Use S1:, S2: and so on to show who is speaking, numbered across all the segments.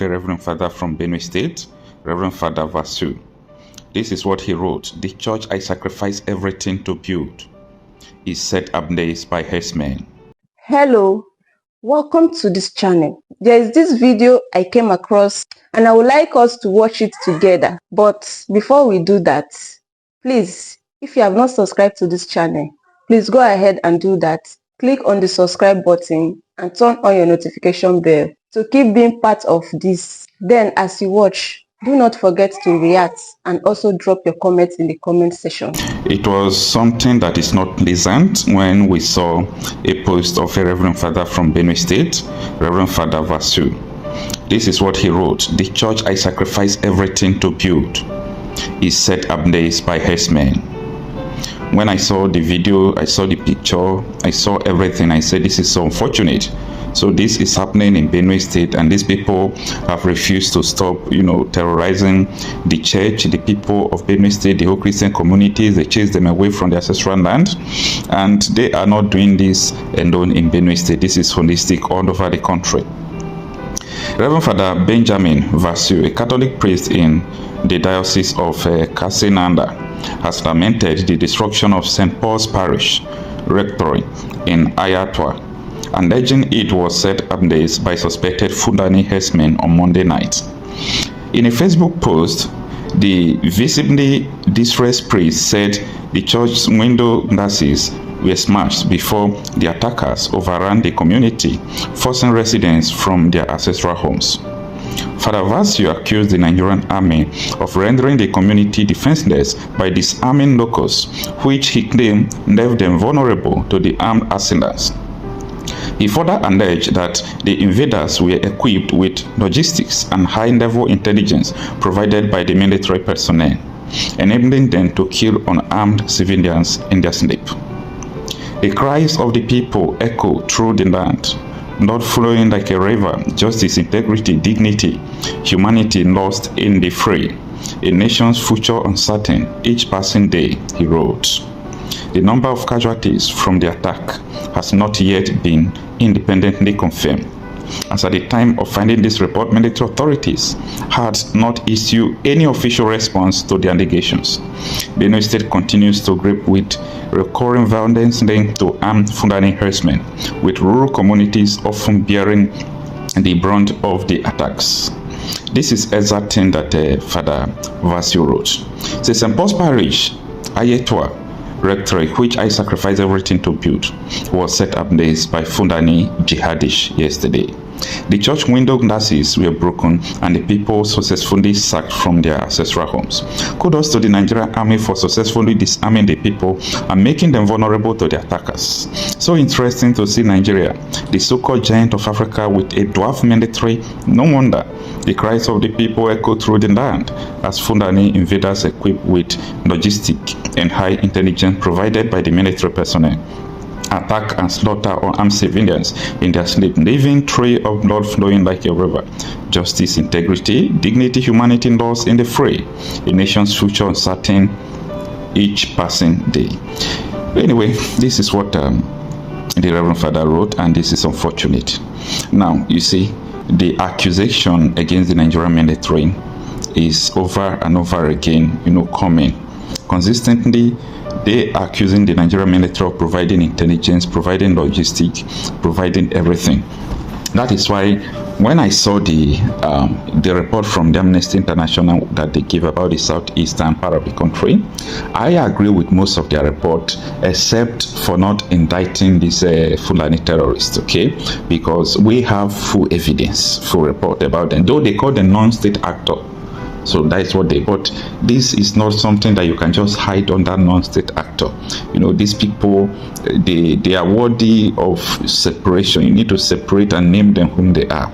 S1: the Reverend Father from Benue State, Reverend Father Vasu. This is what he wrote. The church I sacrifice everything to build is set ablaze by Herdsmen.
S2: Hello, welcome to this channel. There is this video I came across and I would like us to watch it together. But before we do that, please, if you have not subscribed to this channel, please go ahead and do that. Click on the subscribe button and turn on your notification bell to keep being part of this. Then as you watch, do not forget to react and also drop your comments in the comment section.
S1: It was something that is not pleasant when we saw a post of a Reverend Father from Benue State, Reverend Father Vasu. This is what he wrote. The church I sacrifice everything to build is set ablaze by Herdsmen. When I saw the video, I saw the picture, I saw everything, I said this is so unfortunate. So this is happening in Benue State, and these people have refused to stop, terrorizing the church, the people of Benue State, the whole Christian communities. They chase them away from their ancestral land, and they are not doing this alone in Benue State. This is holistic all over the country. Reverend Father Benjamin Vasu, a Catholic priest in the Diocese of Kasinanda, has lamented the destruction of St. Paul's Parish Rectory in Ayatwa, alleging it was set ablaze by suspected Fulani herdsmen on Monday night. In a Facebook post, the visibly distressed priest said the church's window glasses were smashed before the attackers overran the community, forcing residents from their ancestral homes. Father Vasu accused the Nigerian army of rendering the community defenseless by disarming locals, which he claimed left them vulnerable to the armed assailants. He further alleged that the invaders were equipped with logistics and high-level intelligence provided by the military personnel, enabling them to kill unarmed civilians in their sleep. The cries of the people echo through the land, blood flowing like a river, justice, integrity, dignity, humanity lost in the fray, a nation's future uncertain, each passing day, he wrote. The number of casualties from the attack has not yet been independently confirmed. As at the time of finding this report, military authorities had not issued any official response to the allegations. Benue State continues to grapple with recurring violence linked to armed Fulani herdsmen, with rural communities often bearing the brunt of the attacks. This is exact thing that Father Vasu wrote. Says St. Paul's Parish, Ayetwa Rectory, which I sacrificed everything to build, was set ablaze by Fulani jihadists yesterday. The church window glasses were broken and the people successfully sacked from their ancestral homes. Kudos to the Nigerian army for successfully disarming the people and making them vulnerable to the attackers. So interesting to see Nigeria, the so-called giant of Africa, with a dwarf military. No wonder the cries of the people echo through the land as Fulani invaders equipped with logistics and high intelligence provided by the military personnel attack and slaughter unarmed civilians in their sleep, leaving trail of blood flowing like a river. Justice, integrity, dignity, humanity lost in the fray, a nation's future uncertain each passing day. Anyway, this is what the Reverend Father wrote, and this is unfortunate. Now, you see, the accusation against the Nigerian military is over and over again, coming consistently. They are accusing the Nigerian military of providing intelligence, providing logistics, providing everything. That is why when I saw the report from the Amnesty International that they give about the southeastern part of the country, I agree with most of their report, except for not indicting these Fulani terrorists, okay? Because we have full evidence, full report about them, though they call them non-state actor. So that's what they, but this is not something that you can just hide under non-state actor. These people, they are worthy of separation. You need to separate and name them whom they are.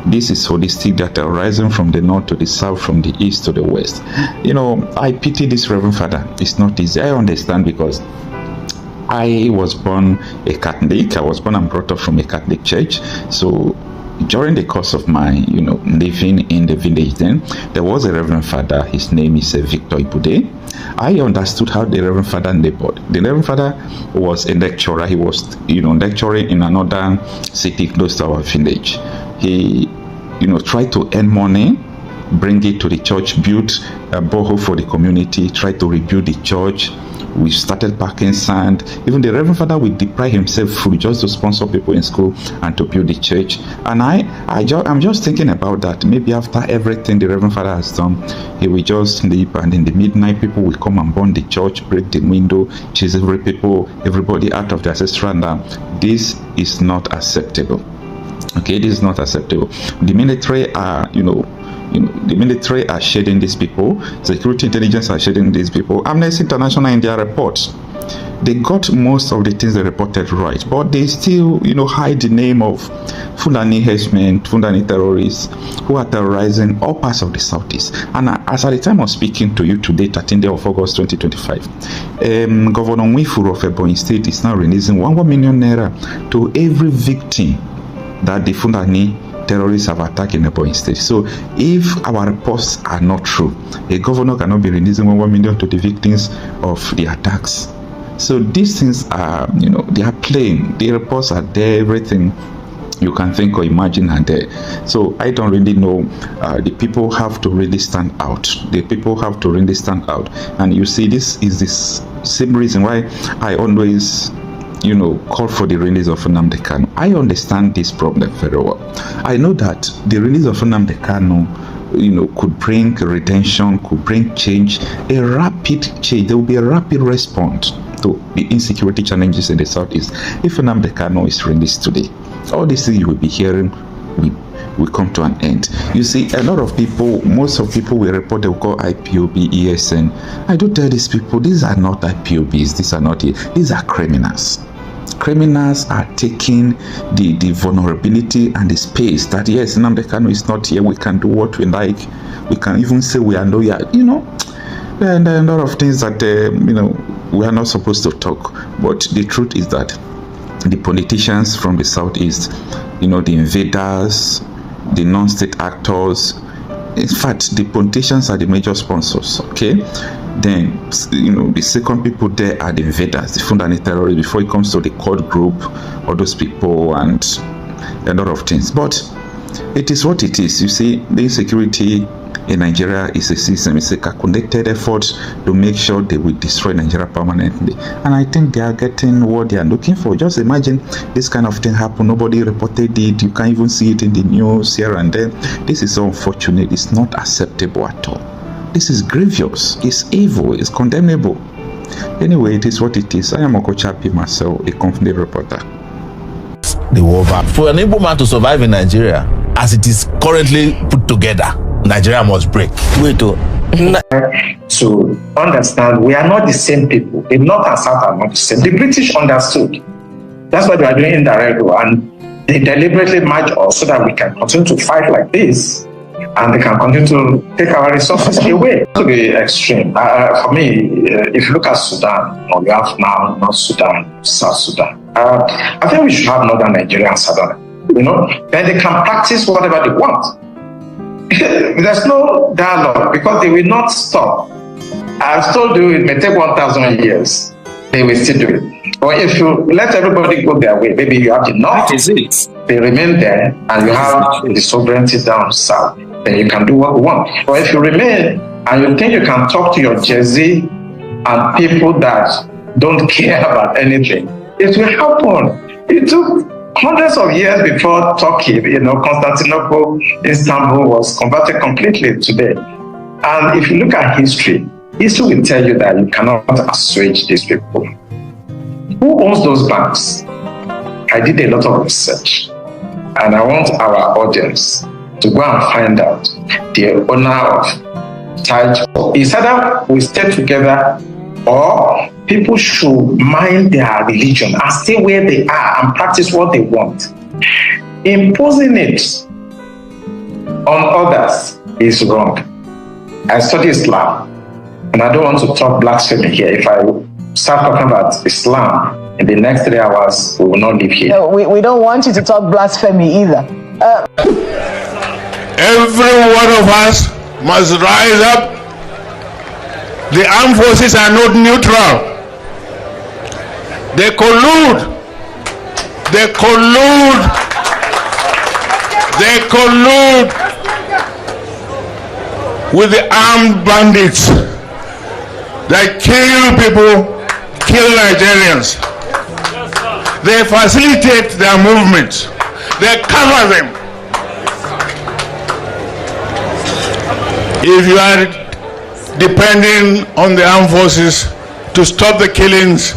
S1: This is holistic, that are rising from the north to the south, from the east to the west. I pity this Reverend Father. It's not easy. I understand, because I was born a Catholic. I was born and brought up from a Catholic church. So during the course of my, living in the village, then there was a Reverend Father. His name is Victor Ibude. I understood how the Reverend Father labored. The Reverend Father was a lecturer. He was, lecturing in another city close to our village. He try to earn money, bring it to the church, build a borehole for the community, try to rebuild the church. We started packing sand. Even the Reverend Father will deprive himself food just to sponsor people in school and to build the church. And I'm just thinking about that. Maybe after everything the Reverend Father has done, he will just sleep, and in the midnight people will come and burn the church, break the window, chase everybody out of the ancestral land. This is not acceptable. Okay, this is not acceptable. The military are, the military are shading these people. Security intelligence are shading these people. Amnesty International in their reports, they got most of the things they reported right, but they still, hide the name of Fulani herdsmen, Fulani terrorists who are terrorizing all parts of the southeast. And as at the time of speaking to you today, 13th day of August 2025, Governor Nwifuru of Ebonyi State is now releasing 1 million naira to every victim that the Fulani terrorists have attacked in Ebonyi State. So if our reports are not true, a governor cannot be releasing 1 million to the victims of the attacks. So these things are, they are plain. The reports are there, everything you can think or imagine are there. So I don't really know. The people have to really stand out. The people have to really stand out. And you see, this is this same reason why I always call for the release of Nnamdi Kanu. I understand this problem very well. I know that the release of Nnamdi Kanu, could bring redemption, could bring change, a rapid change. There will be a rapid response to the insecurity challenges in the southeast if Nnamdi Kanu is released today. All these things you will be hearing will come to an end. You see, a lot of people, most of people will report they will call IPOB, ESN. I do tell these people, these are not IPOBs, these are criminals. Criminals are taking the vulnerability and the space that, yes, Nnamdi Kanu is not here, we can do what we like, we can even say we are loyal, and there are a lot of things that, we are not supposed to talk. But the truth is that the politicians from the southeast, the invaders, the non-state actors, in fact, the politicians are the major sponsors, okay? Then, the second people there are the invaders, the Fulani terrorists, before it comes to the court group, all those people, and a lot of things. But it is what it is. You see, the insecurity in Nigeria is a system. It's a calculated effort to make sure they will destroy Nigeria permanently. And I think they are getting what they are looking for. Just imagine this kind of thing happen. Nobody reported it. You can't even see it in the news here and there. This is so unfortunate. It's not acceptable at all. This is grievous. It's evil. It's condemnable. Anyway, it is what it is. I am Okochapi Marcel, a confident reporter.
S3: The war back. For an Igbo man to survive in Nigeria, as it is currently put together, Nigeria must break. Wait, to
S4: understand, we are not the same people. The North and South are not the same. The British understood. That's what they are doing indirect, and they deliberately march us so that we can continue to fight like this, and they can continue to take our resources away. To be extreme, for me, if you look at Sudan, or we have now North Sudan, South Sudan, I think we should have Northern Nigeria and Southern. Then they can practice whatever they want. There's no dialogue because they will not stop. I've told you it may take 1,000 years. They will still do it. But if you let everybody go their way, maybe you have the North, they remain there, and you have the sovereignty down south, then you can do what you want. But if you remain and you think you can talk to your Jersey and people that don't care about anything, it will happen. It took hundreds of years before Turkey, Constantinople, Istanbul was converted completely today. And if you look at history will tell you that you cannot assuage these people. Who owns those banks? I did a lot of research, and I want our audience to go and find out the owner of Taj. It's either we stay together or people should mind their religion and stay where they are and practice what they want. Imposing it on others is wrong. I study Islam, and I don't want to talk blasphemy here. If I start talking about Islam in the next 3 hours, we will not live here.
S5: No, we don't want you to talk blasphemy either.
S6: Every one of us must rise up. The armed forces are not neutral. They collude They collude with the armed bandits that kill people, kill Nigerians. They facilitate their movements. They cover them. If you are depending on the armed forces to stop the killings,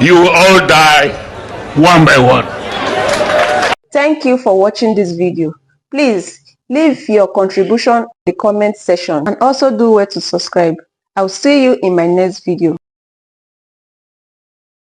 S6: you will all die one by one.
S2: Thank you for watching this video. Please leave your contribution in the comment section and also do well to subscribe. I'll see you in my next video.